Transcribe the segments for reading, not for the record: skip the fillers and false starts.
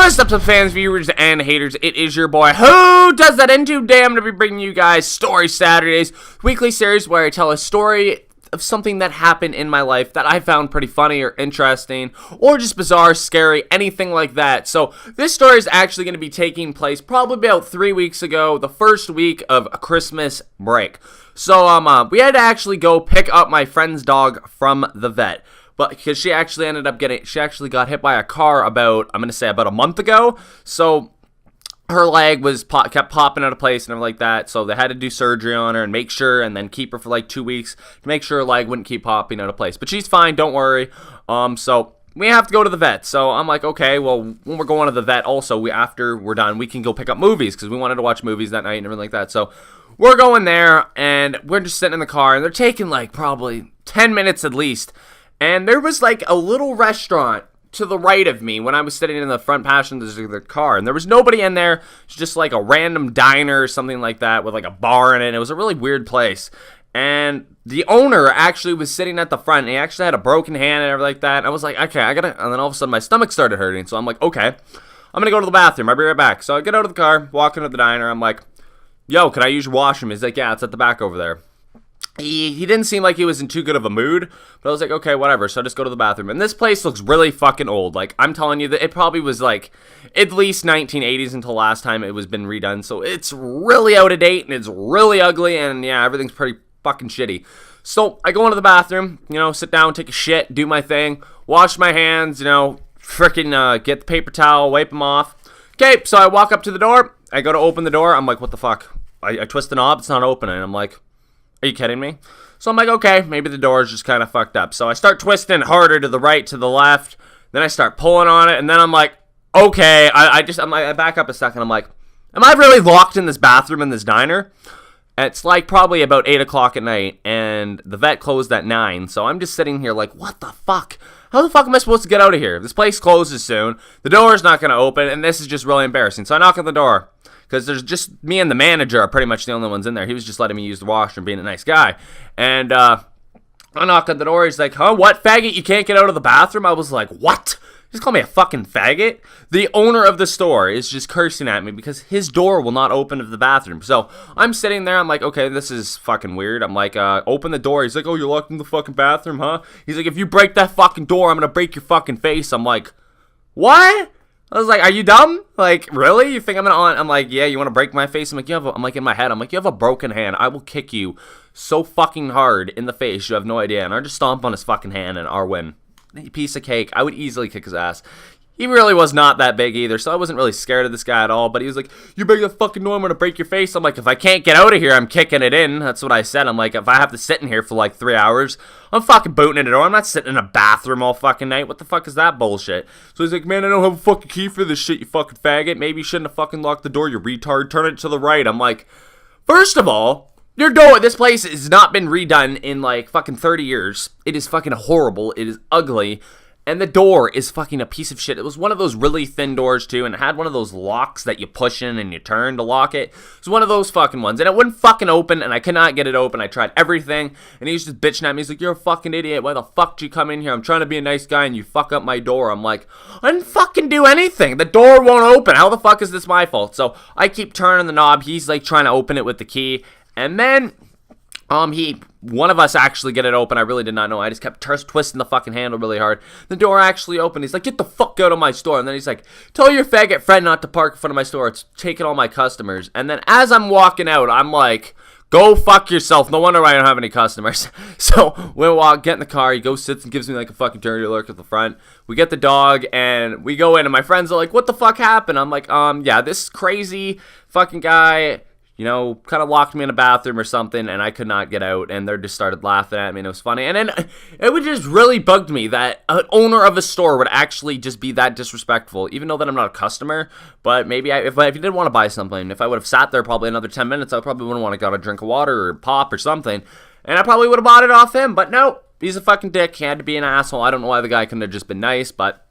What's up to fans, viewers, and haters? It is your boy, Who Does That Into Damn, to be bringing you guys Story Saturdays, weekly series where I tell a story of something that happened in my life that I found pretty funny or interesting, or just bizarre, scary, anything like that. So this story is actually going to be taking place probably about 3 weeks ago, the first week of Christmas break. So we had to actually go pick up my friend's dog from the vet. But because she actually got hit by a car about a month ago. So her leg was kept popping out of place and everything like that. So they had to do surgery on her and make sure, and then keep her for like 2 weeks to make sure her leg wouldn't keep popping out of place. But she's fine, don't worry. So we have to go to the vet. So I'm like, okay, well, when we're going to the vet also, after we're done, we can go pick up movies because we wanted to watch movies that night and everything like that. So we're going there and we're just sitting in the car and they're taking like probably 10 minutes at least. And there was like a little restaurant to the right of me when I was sitting in the front passenger of the car. And there was nobody in there. It's just like a random diner or something like that with like a bar in it. It was a really weird place. And the owner actually was sitting at the front. And he actually had a broken hand and everything like that. And I was like, okay, and then all of a sudden my stomach started hurting. So I'm like, okay, I'm going to go to the bathroom. I'll be right back. So I get out of the car, walk into the diner. I'm like, yo, can I use your washroom? He's like, yeah, it's at the back over there. He didn't seem like he was in too good of a mood, but I was like, okay, whatever, so I just go to the bathroom. And this place looks really fucking old. Like, I'm telling you that it probably was like at least 1980s until last time it was been redone. So it's really out of date and it's really ugly and yeah, everything's pretty fucking shitty. So I go into the bathroom, sit down, take a shit, do my thing, wash my hands, freaking get the paper towel, wipe them off. Okay, so I walk up to the door. I go to open the door. I'm like, what the fuck? I twist the knob, it's not opening. I'm like, are you kidding me? So I'm like, okay, maybe the door is just kind of fucked up. So I start twisting harder to the right, to the left. Then I start pulling on it. And then I'm like, okay, I back up a second. I'm like, am I really locked in this bathroom in this diner? It's like probably about 8 o'clock at night. And the vet closed at 9. So I'm just sitting here like, what the fuck? How the fuck am I supposed to get out of here? This place closes soon. The door is not going to open. And this is just really embarrassing. So I knock on the door. Because there's just me and the manager are pretty much the only ones in there. He was just letting me use the washroom, being a nice guy. And I knock on the door. He's like, huh, what, faggot? You can't get out of the bathroom? I was like, what? Just call me a fucking faggot? The owner of the store is just cursing at me because his door will not open to the bathroom. So I'm sitting there. I'm like, okay, this is fucking weird. I'm like, open the door. He's like, oh, you're locked in the fucking bathroom, huh? He's like, if you break that fucking door, I'm going to break your fucking face. I'm like, what? I was like, are you dumb? Like, really? You think I'm I'm like, yeah, you want to break my face? I'm like, I'm like in my head, I'm like, you have a broken hand. I will kick you so fucking hard in the face. You have no idea. And I just stomp on his fucking hand and our win. Piece of cake. I would easily kick his ass. He really was not that big either, so I wasn't really scared of this guy at all. But he was like, you break the fucking door, I'm going to break your face. I'm like, if I can't get out of here, I'm kicking it in. That's what I said. I'm like, if I have to sit in here for like 3 hours, I'm fucking booting in the door. I'm not sitting in a bathroom all fucking night. What the fuck is that bullshit? So he's like, man, I don't have a fucking key for this shit, you fucking faggot. Maybe you shouldn't have fucking locked the door, you retard. Turn it to the right. I'm like, first of all, your door, this place has not been redone in like fucking 30 years. It is fucking horrible. It is ugly. And the door is fucking a piece of shit. It was one of those really thin doors, too, and it had one of those locks that you push in and you turn to lock it. It was one of those fucking ones, and it wouldn't fucking open, and I could not get it open. I tried everything, and he was just bitching at me. He's like, you're a fucking idiot. Why the fuck did you come in here? I'm trying to be a nice guy, and you fuck up my door. I'm like, I didn't fucking do anything. The door won't open. How the fuck is this my fault? So I keep turning the knob. He's, like, trying to open it with the key, and then one of us actually get it open. I really did not know. I just kept twisting the fucking handle really hard. The door actually opened. He's like, get the fuck out of my store. And then he's like, tell your faggot friend not to park in front of my store. It's taking all my customers. And then as I'm walking out, I'm like, go fuck yourself. No wonder I don't have any customers. So we get in the car. He goes, sits, and gives me like a fucking dirty look at the front. We get the dog, and we go in, and my friends are like, what the fuck happened? I'm like, yeah, this crazy fucking guy, kind of locked me in a bathroom or something, and I could not get out, and they just started laughing at me, and it was funny. And then it would just really bugged me that an owner of a store would actually just be that disrespectful, even though that I'm not a customer. But maybe if you did want to buy something, if I would have sat there probably another 10 minutes, I probably wouldn't want to got a drink of water or pop or something, and I probably would have bought it off him. But no, he's a fucking dick. He had to be an asshole. I don't know why the guy couldn't have just been nice, but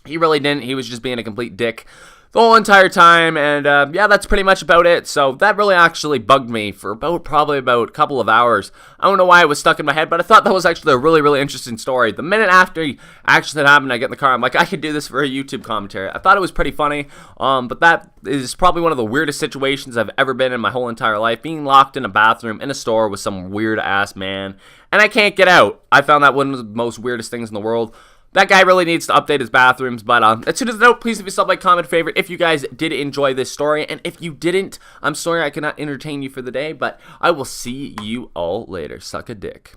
he really didn't. He was just being a complete dick. the whole entire time, and yeah, that's pretty much about it. So that really actually bugged me for probably about a couple of hours. I don't know why it was stuck in my head, but I thought that was actually a really, really interesting story. The minute after the accident happened, I get in the car, I'm like, I could do this for a YouTube commentary. I thought it was pretty funny, but that is probably one of the weirdest situations I've ever been in my whole entire life, being locked in a bathroom in a store with some weird-ass man, and I can't get out. I found that one of the most weirdest things in the world. That guy really needs to update his bathrooms, but as soon as the note, please leave a sub, like, comment, favorite if you guys did enjoy this story, and if you didn't, I'm sorry I cannot entertain you for the day, but I will see you all later. Suck a dick.